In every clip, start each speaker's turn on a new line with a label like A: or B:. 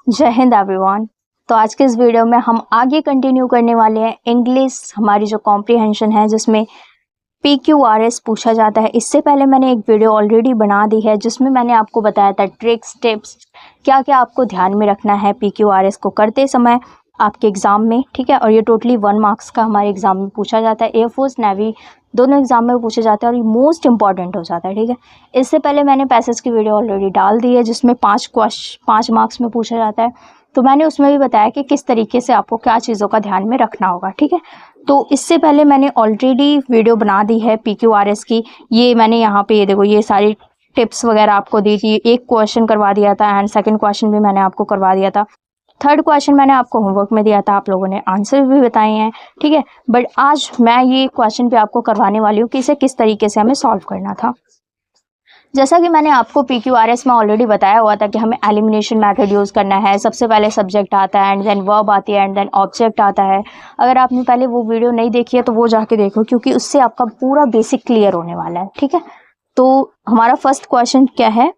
A: जय हिंद एवरीवन। तो आज के इस वीडियो में हम आगे कंटिन्यू करने वाले हैं इंग्लिश हमारी जो कॉम्प्रिहेंशन है जिसमें PQRS पूछा जाता है। इससे पहले मैंने एक वीडियो ऑलरेडी बना दी है जिसमें मैंने आपको बताया था ट्रिक्स टिप्स क्या क्या आपको ध्यान में रखना है PQRS को करते समय आपके एग्ज़ाम में, ठीक है। और ये टोटली 1 मार्क्स का हमारे एग्ज़ाम में पूछा जाता है। एयरफोर्स नेवी दोनों एग्जाम में पूछा जाता है और ये मोस्ट इंपॉर्टेंट हो जाता है, ठीक है। इससे पहले मैंने पैसेज की वीडियो ऑलरेडी डाल दी है जिसमें 5 मार्क्स में पूछा जाता है। तो मैंने उसमें भी बताया कि किस तरीके से आपको क्या चीज़ों का ध्यान में रखना होगा, ठीक है। तो इससे पहले मैंने ऑलरेडी वीडियो बना दी है PQRS की। ये मैंने यहाँ पे ये देखो ये सारी टिप्स वगैरह आपको दी थी। एक क्वेश्चन करवा दिया था एंड सेकंड क्वेश्चन भी मैंने आपको करवा दिया था। थर्ड क्वेश्चन मैंने आपको होमवर्क में दिया था, आप लोगों ने आंसर भी बताए हैं, ठीक है। बट आज मैं ये क्वेश्चन पे आपको करवाने वाली हूँ कि इसे किस तरीके से हमें सॉल्व करना था। जैसा कि मैंने आपको PQRS में ऑलरेडी बताया हुआ था कि हमें एलिमिनेशन मेथड यूज़ करना है। सबसे पहले सब्जेक्ट आता है एंड देन वर्ब आती है एंड देन ऑब्जेक्ट आता है। अगर आपने पहले वो वीडियो नहीं देखी है तो वो जाके देखो क्योंकि उससे आपका पूरा बेसिक क्लियर होने वाला है, ठीक है। तो हमारा फर्स्ट क्वेश्चन क्या है,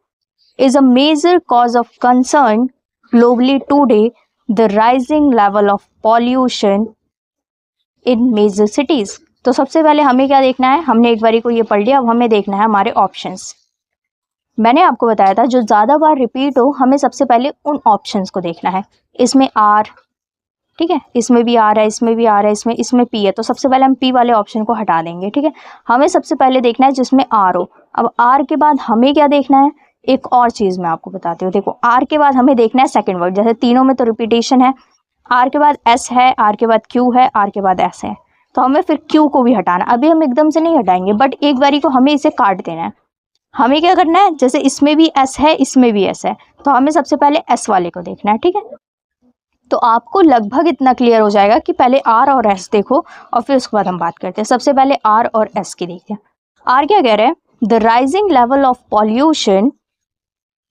A: is a major cause of concern globally today the rising level of pollution in major cities। तो सबसे पहले हमें क्या देखना है, हमने एक बारी को ये पढ़ लिया, अब हमें देखना है हमारे ऑप्शंस। मैंने आपको बताया था जो ज़्यादा बार रिपीट हो हमें सबसे पहले उन ऑप्शंस को देखना है। इसमें आर, ठीक है, इसमें भी आर है, इसमें भी आर है, इसमें पी है। तो सबसे पहले हम पी वाले ऑप्शन को हटा देंगे, ठीक है। हमें सबसे पहले देखना है जिसमें आर हो। अब आर के बाद हमें क्या देखना है, एक और चीज़ मैं आपको बताती हूँ। देखो आर के बाद हमें देखना है सेकंड वर्ड, जैसे तीनों में तो रिपीटेशन है। आर के बाद एस है, आर के बाद क्यू है, आर के बाद एस है, तो हमें फिर क्यू को भी हटाना। अभी हम एकदम से नहीं हटाएंगे बट एक बारी को हमें इसे काट देना है। हमें क्या करना है, जैसे इसमें भी एस है, इसमें भी एस है, तो हमें सबसे पहले एस वाले को देखना है, ठीक है। तो आपको लगभग इतना क्लियर हो जाएगा कि पहले आर और एस देखो और फिर उसके बाद हम बात करते हैं। सबसे पहले आर और एस की देखते हैं। आर क्या कह रहे हैं, the rising level of pollution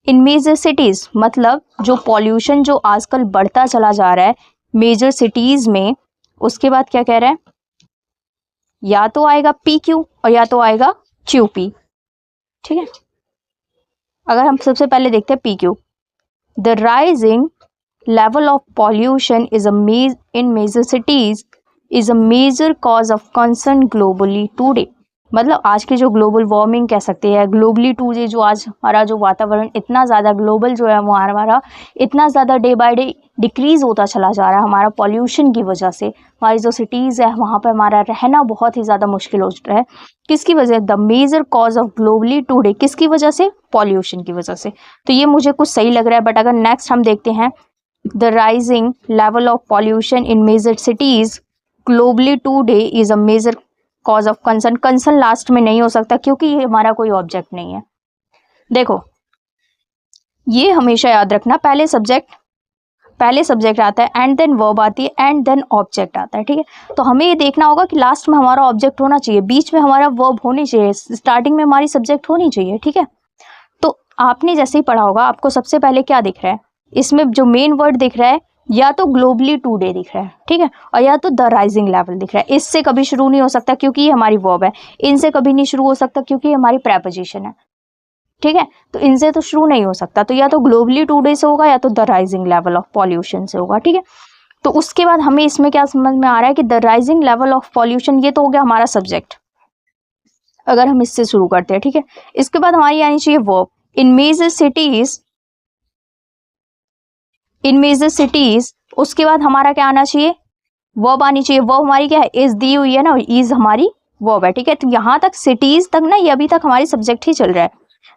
A: in major cities, मतलब जो पॉल्यूशन जो आजकल बढ़ता चला जा रहा है मेजर सिटीज में। उसके बाद क्या कह रहे हैं, या तो आएगा PQ और या तो आएगा QP, ठीक है। अगर हम सबसे पहले देखते हैं PQ, the rising level of pollution is in major cities is a major cause of concern globally today। मतलब आज की जो ग्लोबल वार्मिंग कह सकते हैं, ग्लोबली टूडे जो आज हमारा जो वातावरण इतना ज़्यादा ग्लोबल जो है वो हमारा इतना ज़्यादा डे बाय डे डिक्रीज़ होता चला जा रहा है हमारा पॉल्यूशन की वजह से। हमारी जो सिटीज़ है वहाँ पर हमारा रहना बहुत ही ज़्यादा मुश्किल हो रहा है। किसकी वजह, the major cause of globally today, किसकी वजह से, पॉल्यूशन की वजह से। तो ये मुझे कुछ सही लग रहा है। बट अगर नेक्स्ट हम देखते हैं, the rising level of pollution in major cities globally today is a major cause of concern। Concern last में नहीं हो सकता क्योंकि ये हमारा कोई ऑब्जेक्ट नहीं है। देखो ये हमेशा याद रखना, पहले सब्जेक्ट आता है एंड देन वर्ब आती है एंड देन ऑब्जेक्ट आता है, ठीक है। तो हमें ये देखना होगा कि लास्ट में हमारा ऑब्जेक्ट होना चाहिए, बीच में हमारा वर्ब होनी चाहिए, स्टार्टिंग में हमारी सब्जेक्ट होनी चाहिए, ठीक है। तो आपने जैसे ही पढ़ा होगा आपको सबसे पहले क्या दिख रहा है, इसमें जो मेन वर्ड दिख रहा है या तो ग्लोबली टूडे दिख रहा है, ठीक है, और या तो द राइजिंग लेवल दिख रहा है। इससे कभी शुरू नहीं हो सकता क्योंकि ये हमारी वर्ब है, इनसे कभी नहीं शुरू हो सकता क्योंकि ये हमारी प्रेपोजिशन है, ठीक है। तो इनसे तो शुरू नहीं हो सकता, तो या तो ग्लोबली टूडे से होगा या तो the rising level of pollution से होगा, ठीक है। तो उसके बाद हमें इसमें क्या समझ में आ रहा है कि the rising level of pollution, ये तो हो गया हमारा सब्जेक्ट, अगर हम इससे शुरू करते हैं, ठीक है। इसके बाद हमारी आनी चाहिए वर्ब, इन मेजर सिटीज। उसके बाद हमारा क्या आना चाहिए, वर्ब आनी चाहिए। वर्ब हमारी क्या है, इज दी हुई है ना, इज हमारी वर्ब है, ठीक है। तो यहाँ तक सिटीज तक ना, ये अभी तक हमारी सब्जेक्ट ही चल रहा है।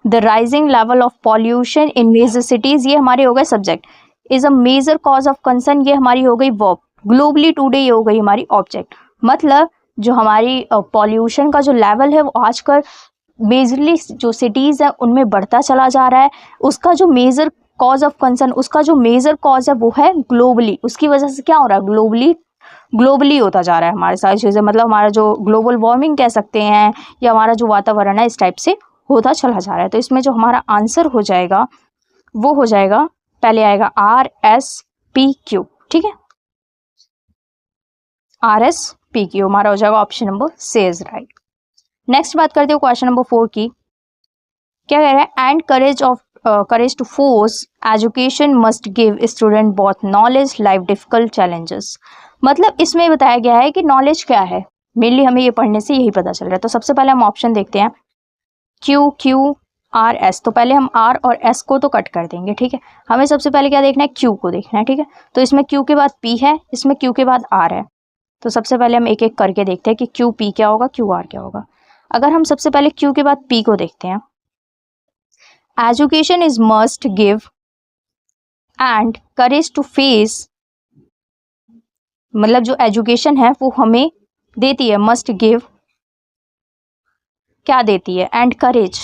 A: The rising level of pollution in major cities, ये हमारे हो गए subject. Is a major cause of concern, ये हमारी हो गई वर्ब। ग्लोबली टूडे, ये हो गई हमारी ऑब्जेक्ट। मतलब जो हमारी पॉल्यूशन का जो लेवल है वो आजकल मेजरली जो सिटीज है उनमें बढ़ता चला जा रहा है। उसका जो मेजर कॉज ऑफ कंसर्न, उसका जो मेजर कॉज है वो है ग्लोबली। उसकी वजह से क्या हो रहा है, ग्लोबली होता जा रहा है हमारे सारी चीज़ें। मतलब हमारा जो ग्लोबल वार्मिंग कह सकते हैं या हमारा जो वातावरण है इस टाइप से होता चला जा रहा है। तो इसमें जो हमारा आंसर हो जाएगा वो हो जाएगा, पहले आएगा RSPQ, ठीक है। RSPQ हमारा हो जाएगा option number C is right. Next बात करते हो क्वेश्चन नंबर 4 की। क्या कह रहा है, and courage of courage to force education must give student both knowledge life difficult challenges। मतलब इसमें बताया गया है कि नॉलेज क्या है, मेनली हमें ये पढ़ने से यही पता चल रहा है। तो सबसे पहले हम ऑप्शन देखते हैं क्यू क्यू आर एस। तो पहले हम आर और एस को तो कट कर देंगे, ठीक है। हमें सबसे पहले क्या देखना है, क्यू को देखना है, ठीक है। तो इसमें क्यू के बाद पी है, इसमें क्यू के बाद आर है। तो सबसे पहले हम एक एक करके देखते हैं कि क्यू पी क्या होगा, क्यू आर क्या होगा। अगर हम सबसे पहले क्यू के बाद पी को देखते हैं, education is must give and courage to face, मतलब जो एजुकेशन है वो हमें देती है, मस्ट गिव क्या देती है, एंड करेज।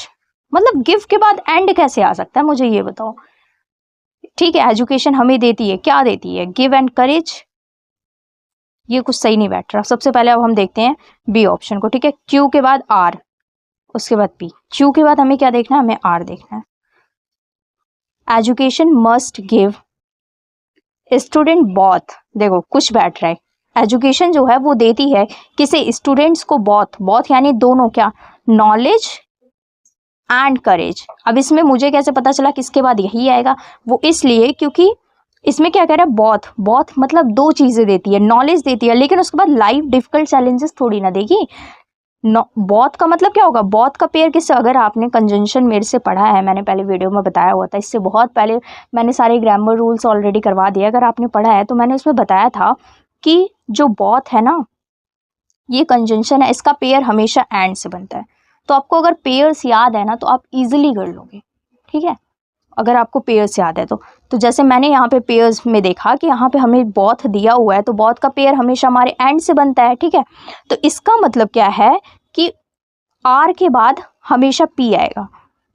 A: मतलब गिव के बाद एंड कैसे आ सकता है, मुझे ये बताओ, ठीक है। एजुकेशन हमें देती है, क्या देती है, गिव एंड करेज। ये कुछ सही नहीं बैठ रहा। सबसे पहले अब हम देखते हैं बी ऑप्शन को, ठीक है। क्यू के बाद आर, उसके बाद पी। क्यू के बाद हमें क्या देखना है, हमें आर देखना है। Education must give student both, देखो कुछ बैठ रहा है। एजुकेशन जो है वो देती है किसे, स्टूडेंट्स को, बोथ यानी दोनों, क्या, नॉलेज एंड करेज। अब इसमें मुझे कैसे पता चला किसके बाद यही आएगा, वो इसलिए क्योंकि इसमें क्या कह रहा है, बोथ मतलब दो चीजें देती है, नॉलेज देती है, लेकिन उसके बाद लाइफ डिफिकल्ट चैलेंजेस थोड़ी ना देगी। बोथ का मतलब क्या होगा, बोथ का पेयर किससे, अगर आपने कंजंक्शन मेरे से पढ़ा है, मैंने पहले वीडियो में बताया हुआ था, इससे बहुत पहले मैंने सारे ग्रामर रूल्स ऑलरेडी करवा दिए। अगर आपने पढ़ा है तो मैंने उसमें बताया था कि जो बोथ है ना, ये कंजंक्शन है, इसका पेयर हमेशा एंड से बनता है। तो आपको अगर पेयर्स याद है ना तो आप इजीली कर लोगे, ठीक है, अगर आपको पेयर्स याद है तो जैसे मैंने यहाँ पे पेयर्स में देखा कि यहाँ पे हमें बोथ दिया हुआ है, तो बोथ का पेयर हमेशा हमारे एंड से बनता है, ठीक है। तो इसका मतलब क्या है कि आर के बाद हमेशा पी आएगा।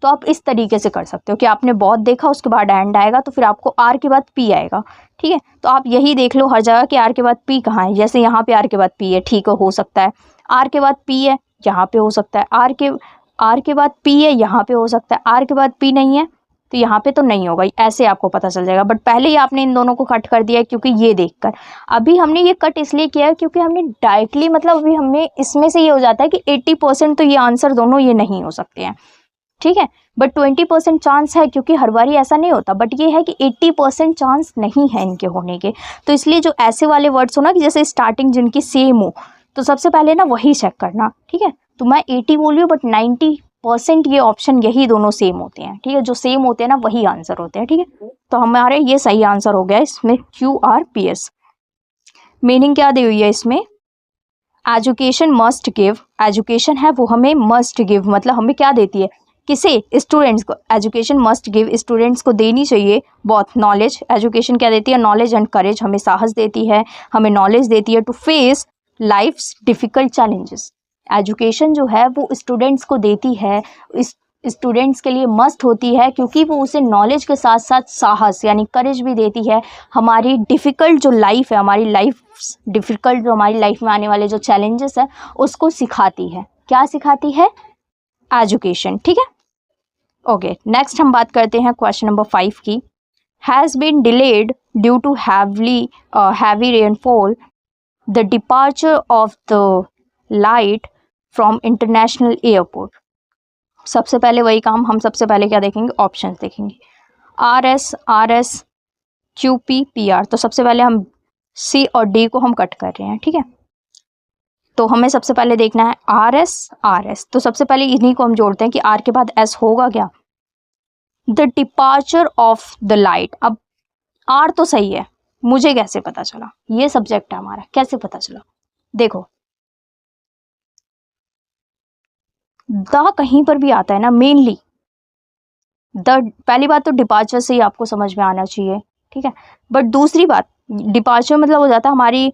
A: तो आप इस तरीके से कर सकते हो कि आपने बोथ देखा, उसके बाद एंड आएगा, तो फिर आपको आर के बाद पी आएगा, ठीक है। तो आप यही देख लो हर जगह कि आर के बाद पी कहाँ है। जैसे यहाँ पे आर के बाद पी है, ठीक है, हो सकता है। आर के बाद पी है, यहाँ पे हो सकता है। आर के बाद पी है, यहाँ पे हो सकता है। आर के बाद पी नहीं है तो यहाँ पे तो नहीं होगा, ऐसे आपको पता चल जाएगा। बट पहले ही आपने इन दोनों को कट कर दिया है, क्योंकि ये देखकर। अभी हमने ये कट इसलिए किया है क्योंकि हमने डायरेक्टली, मतलब अभी हमने इसमें से ये हो जाता है कि 80% तो ये आंसर दोनों ये नहीं हो सकते हैं, ठीक है। बट 20% चांस है, क्योंकि हर बारी ऐसा नहीं होता। बट ये है कि 80% चांस नहीं है इनके होने के। तो इसलिए जो ऐसे वाले वर्ड्स हो ना, कि जैसे स्टार्टिंग जिनकी सेम हो, तो सबसे पहले ना वही चेक करना, ठीक है। तो मैं 80 बोल रही हूँ, बट 90% ये ऑप्शन यही दोनों सेम होते हैं, ठीक है। जो सेम होते हैं ना वही आंसर होते हैं, ठीक है। तो हमारे ये सही आंसर हो गया इसमें, QRPS। मीनिंग क्या दी हुई है इसमें, एजुकेशन मस्ट गिव, एजुकेशन है वो हमें मस्ट गिव, मतलब हमें क्या देती है, किसे, स्टूडेंट्स को। एजुकेशन मस्ट गिव, स्टूडेंट्स को देनी चाहिए बहुत नॉलेज। एजुकेशन क्या देती है, नॉलेज एंड करेज, हमें साहस देती है, हमें नॉलेज देती है to face life's difficult challenges. Education जो है वो स्टूडेंट्स को देती है, इस स्टूडेंट्स के लिए मस्ट होती है, क्योंकि वो उसे नॉलेज के साथ साथ साहस यानी करेज भी देती है। हमारी डिफ़िकल्ट जो लाइफ है, हमारी लाइफ डिफ़िकल्ट जो हमारी लाइफ में आने वाले जो चैलेंजेस है उसको सिखाती है। क्या सिखाती है, एजुकेशन, ठीक है। ओके, नेक्स्ट हम बात करते हैं क्वेश्चन नंबर 5 की। Has been delayed due to heavy rainfall the departure of the light from international airport. सबसे पहले वही काम, हम सबसे पहले क्या देखेंगे, ऑप्शंस देखेंगे, RS, QP, PR। तो सबसे पहले हम C और D को हम कट कर रहे हैं, ठीक है। तो हमें सबसे पहले देखना है RS। तो सबसे पहले इन्हीं को हम जोड़ते हैं कि R के बाद S होगा क्या, the departure of the light. अब R तो सही है, मुझे कैसे पता चला, ये सब्जेक्ट है हमारा, कैसे पता चला, देखो द कहीं पर भी आता है ना, मेनली द, पहली बात तो डिपार्चर से ही आपको समझ में आना चाहिए, ठीक है। बट दूसरी बात, डिपार्चर मतलब हो जाता है हमारी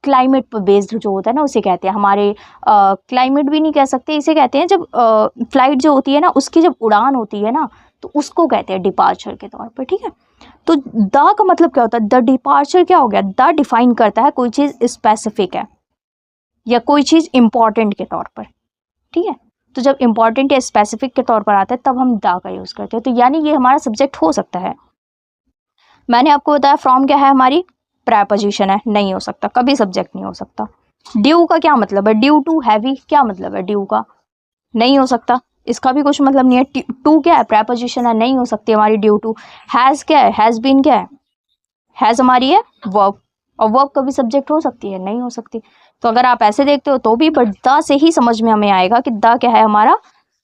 A: क्लाइमेट पर बेस्ड जो होता है ना, उसे कहते हैं हमारे क्लाइमेट भी नहीं कह सकते, इसे कहते हैं जब फ्लाइट जो होती है ना, उसकी जब उड़ान होती है ना, तो उसको कहते हैं डिपार्चर के तौर पर, ठीक है। तो द का मतलब क्या होता है, द डिपार्चर क्या हो गया, द डिफाइन करता है कोई चीज़ स्पेसिफिक है या कोई चीज़ इंपॉर्टेंट के तौर पर, ठीक है। तो जब इंपॉर्टेंट या स्पेसिफिक के तौर पर आता है तब हम द का यूज़ करते हैं। तो यानी ये हमारा सब्जेक्ट हो सकता है। मैंने आपको बताया फ्रॉम क्या है, हमारी प्रेपोजिशन है, नहीं हो सकता, कभी सब्जेक्ट नहीं हो सकता। ड्यू का क्या मतलब है, ड्यू टू हैवी क्या मतलब है ड्यू का, नहीं हो सकता। इसका भी कुछ मतलब नहीं है। टू क्या है, प्रेपोजिशन है, नहीं हो सकती हमारी ड्यू टू। हैज़ क्या है, हैज़ बीन क्या है, हैज़ हमारी है वर्ब, और वर्ब कभी सब्जेक्ट हो सकती है, नहीं हो सकती। तो अगर आप ऐसे देखते हो तो भी बट द से ही समझ में हमें आएगा कि द क्या है, हमारा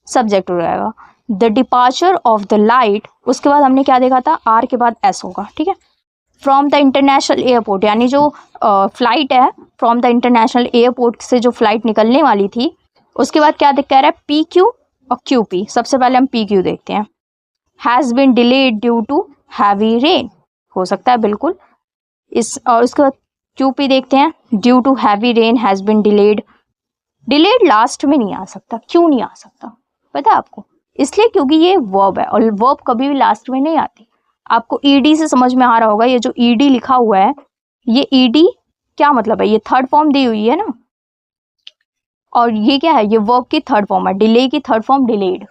A: सब्जेक्ट हो जाएगा। The departure of the light, उसके बाद हमने क्या देखा था, आर के बाद एस होगा, ठीक है। फ्रॉम द इंटरनेशनल एयरपोर्ट, यानी जो फ्लाइट है फ्रॉम द इंटरनेशनल एयरपोर्ट से जो फ्लाइट निकलने वाली थी, उसके बाद क्या कह रहा है, पी क्यू और क्यू पी। सबसे पहले हम पी क्यू देखते हैं। Has been delayed due to heavy rain, हो सकता है बिल्कुल। और उसके बाद क्यू पी देखते हैं, due to heavy rain has been delayed. Delayed last में नहीं आ सकता, क्यों नहीं आ सकता पता है आपको, इसलिए क्योंकि ये वर्ब है और वर्ब कभी भी लास्ट में नहीं आती। आपको ईडी से समझ में आ रहा होगा, ये जो ईडी लिखा हुआ है, ये ईडी क्या मतलब है, ये थर्ड फॉर्म दी हुई है ना, और ये क्या है, ये वर्ब की थर्ड फॉर्म है, डिले की थर्ड फॉर्म डिलेड,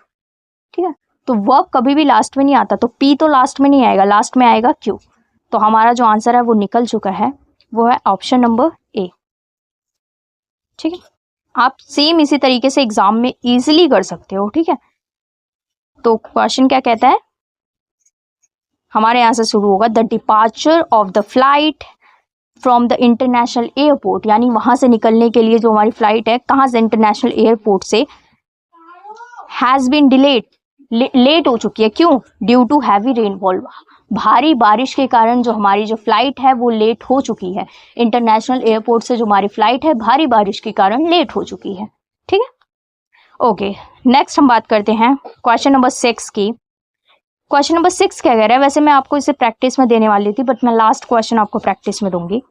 A: ठीक है। तो वर्ब कभी भी लास्ट में नहीं आता, तो पी तो लास्ट में नहीं आएगा, लास्ट में आएगा क्यू। तो हमारा जो आंसर है वो निकल चुका है, वो है ऑप्शन नंबर ए, ठीक है। आप सेम इसी तरीके से एग्जाम में इजीली कर सकते हो, ठीक है। तो क्वेश्चन क्या कहता है, हमारे यहाँ से शुरू होगा, the departure of the flight from the international airport, यानी वहां से निकलने के लिए जो हमारी फ्लाइट है, कहाँ से, इंटरनेशनल एयरपोर्ट से, हैज बीन डिलेड, लेट हो चुकी है, क्यों, ड्यू टू हैवी रेनफॉल, भारी बारिश के कारण जो हमारी जो फ्लाइट है वो लेट हो चुकी है। इंटरनेशनल एयरपोर्ट से जो हमारी फ्लाइट है भारी बारिश के कारण लेट हो चुकी है, ठीक है। ओके, नेक्स्ट हम बात करते हैं क्वेश्चन नंबर 6 की। क्वेश्चन नंबर 6 क्या कह रहा है, वैसे मैं आपको इसे प्रैक्टिस में देने वाली थी, बट मैं लास्ट क्वेश्चन आपको प्रैक्टिस में दूंगी।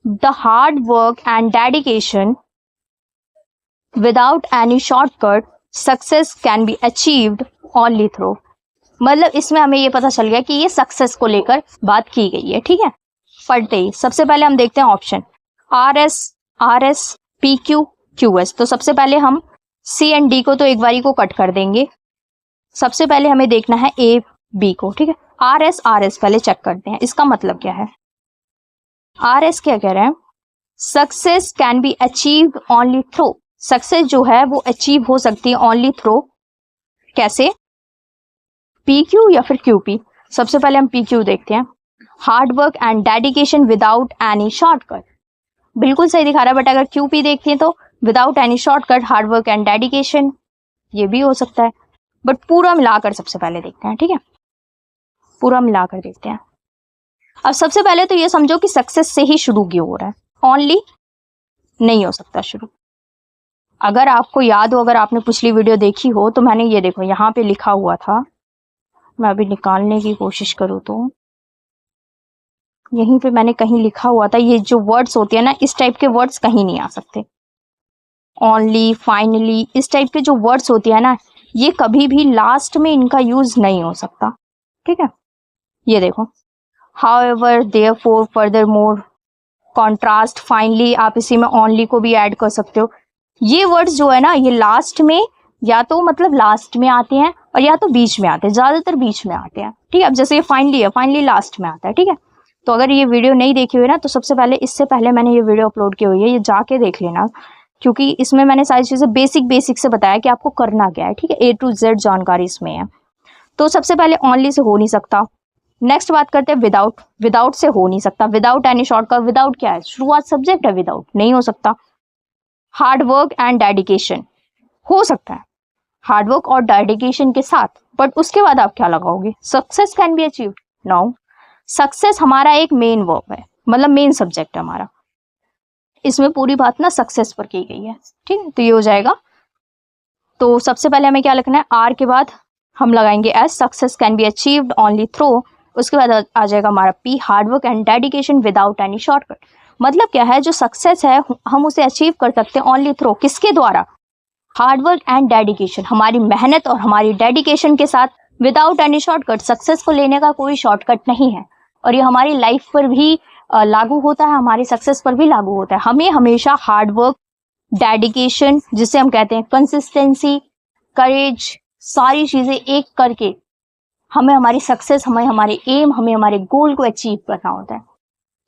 A: The hard work and dedication without any shortcut success can be achieved only through, मतलब इसमें हमें ये पता चल गया कि ये सक्सेस को लेकर बात की गई है, ठीक है। पढ़ते ही सबसे पहले हम देखते हैं option R S P Q Q S. तो सबसे पहले हम सी एंड डी को तो एक बारी को कट कर देंगे। सबसे पहले हमें देखना है ए बी को, ठीक है। आर एस पहले चेक करते हैं, इसका मतलब क्या है। आर एस क्या कह रहे हैं, success can be achieved only through, success जो है वो अचीव हो सकती है ओनली थ्रू, कैसे, पी क्यू या फिर क्यू पी। सबसे पहले हम पी क्यू देखते हैं, hard work and dedication without any shortcut, बिल्कुल सही दिखा रहा है, बट अगर क्यू पी देखते हैं तो without any shortcut, hard work and dedication, ये भी हो सकता है, बट पूरा मिलाकर सबसे पहले देखते हैं, ठीक है, पूरा मिलाकर देखते हैं। अब सबसे पहले तो ये समझो कि सक्सेस से ही शुरू क्यों हो रहा है, ओनली नहीं हो सकता शुरू। अगर आपको याद हो, अगर आपने पिछली वीडियो देखी हो, तो मैंने ये देखो यहाँ पे लिखा हुआ था, मैं अभी निकालने की कोशिश करूँ तो यहीं पे मैंने कहीं लिखा हुआ था, ये जो वर्ड्स होते हैं ना, इस टाइप के वर्ड्स कहीं नहीं आ सकते, ओनली, फाइनली, इस टाइप के जो वर्ड्स होते हैं ना, ये कभी भी लास्ट में इनका यूज नहीं हो सकता, ठीक है। ये देखो, however, therefore, furthermore, contrast, finally, आप इसी में ओनली को भी ऐड कर सकते हो। ये वर्ड्स जो है ना, ये लास्ट में या तो मतलब लास्ट में आते हैं और या तो बीच में आते हैं, ज्यादातर बीच में आते हैं, ठीक है। अब जैसे ये फाइनली है, फाइनली लास्ट में आता है, ठीक है। तो अगर ये वीडियो नहीं देखी हुई ना, तो सबसे पहले, इससे पहले मैंने ये वीडियो अपलोड की हुई है, ये जाके देख लेना, क्योंकि इसमें मैंने सारी चीजें बेसिक से बताया कि आपको करना क्या है, ठीक है। A to Z जानकारी इसमें है। तो सबसे पहले ओनली से हो नहीं सकता। नेक्स्ट बात करते हैं विदाउट, विदाउट से हो नहीं सकता, विदाउट एनी शॉर्टकट, विदाउट क्या है, शुरुआत सब्जेक्ट है, विदाउट नहीं हो सकता। हार्ड वर्क एंड डेडिकेशन हो सकता है, हार्ड वर्क और डेडिकेशन के साथ, बट उसके बाद आप क्या लगाओगे, success can be achieved, no. Success हमारा एक मेन वर्ब है, मतलब मेन सब्जेक्ट है हमारा, इसमें पूरी बात ना सक्सेस पर की गई है, ठीक है। तो ये हो जाएगा। तो सबसे पहले हमें क्या लिखना है, आर के बाद हम लगाएंगे S, success can be achieved only through. उसके बाद आ जाएगा हमारा P, hard work and dedication without any shortcut. मतलब क्या है, जो सक्सेस है हम उसे अचीव कर सकते हैं ओनली थ्रू, किसके द्वारा, हार्ड वर्क एंड डेडिकेशन, हमारी मेहनत और हमारी डेडिकेशन के साथ, विदाउट एनी शॉर्टकट, सक्सेस को लेने का कोई शॉर्टकट नहीं है। और ये हमारी लाइफ पर भी लागू होता है, हमारी सक्सेस पर भी लागू होता है। हमें हमेशा हार्ड वर्क, डेडिकेशन, जिसे हम कहते हैं कंसिस्टेंसी, करेज, सारी चीजें एक करके हमें हमारी सक्सेस, हमें हमारे एम, हमें हमारे गोल को अचीव करना होता है,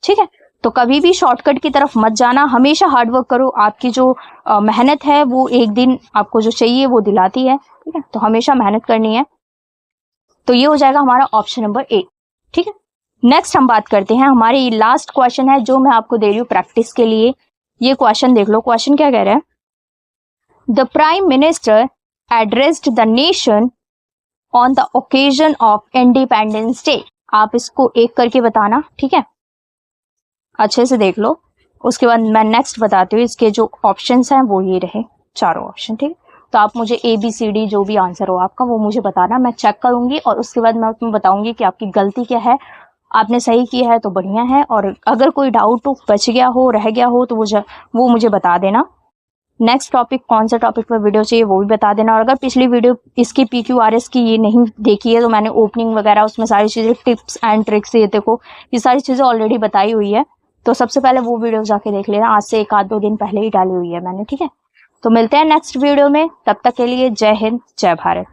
A: ठीक है। तो कभी भी शॉर्टकट की तरफ मत जाना, हमेशा हार्डवर्क करो। आपकी जो मेहनत है वो एक दिन आपको जो चाहिए वो दिलाती है, ठीक है। तो हमेशा मेहनत करनी है। तो ये हो जाएगा हमारा ऑप्शन नंबर ए, ठीक है। नेक्स्ट हम बात करते हैं, हमारे लास्ट क्वेश्चन है जो मैं आपको दे रही हूँ प्रैक्टिस के लिए। ये क्वेश्चन देख लो, क्वेश्चन क्या कह रहा है। The prime minister addressed the nation on the occasion of independence day. आप इसको एक करके बताना, ठीक है, अच्छे से देख लो। उसके बाद मैं नेक्स्ट बताती हूँ। इसके जो ऑप्शंस हैं वो ये रहे, चारों ऑप्शन, ठीक है। तो आप मुझे ABCD जो भी आंसर हो आपका वो मुझे बताना, मैं चेक करूंगी और उसके बाद मैं तुम्हें बताऊंगी कि आपकी गलती क्या है। आपने सही किया है तो बढ़िया है, और अगर कोई डाउट बच गया हो, रह गया हो, तो वो मुझे बता देना। नेक्स्ट टॉपिक कौन सा टॉपिक पर वीडियो चाहिए वो भी बता देना। और अगर पिछली वीडियो इसकी PQRS की ये नहीं देखी है तो मैंने ओपनिंग वगैरह उसमें सारी चीज़ें, टिप्स एंड ट्रिक्स, ये देखो ये सारी चीज़ें ऑलरेडी बताई हुई है। तो सबसे पहले वो वीडियो जाके देख लेना, आज से 1-2 दिन पहले ही डाली हुई है मैंने, ठीक है। तो मिलते हैं नेक्स्ट वीडियो में, तब तक के लिए जय हिंद, जय भारत।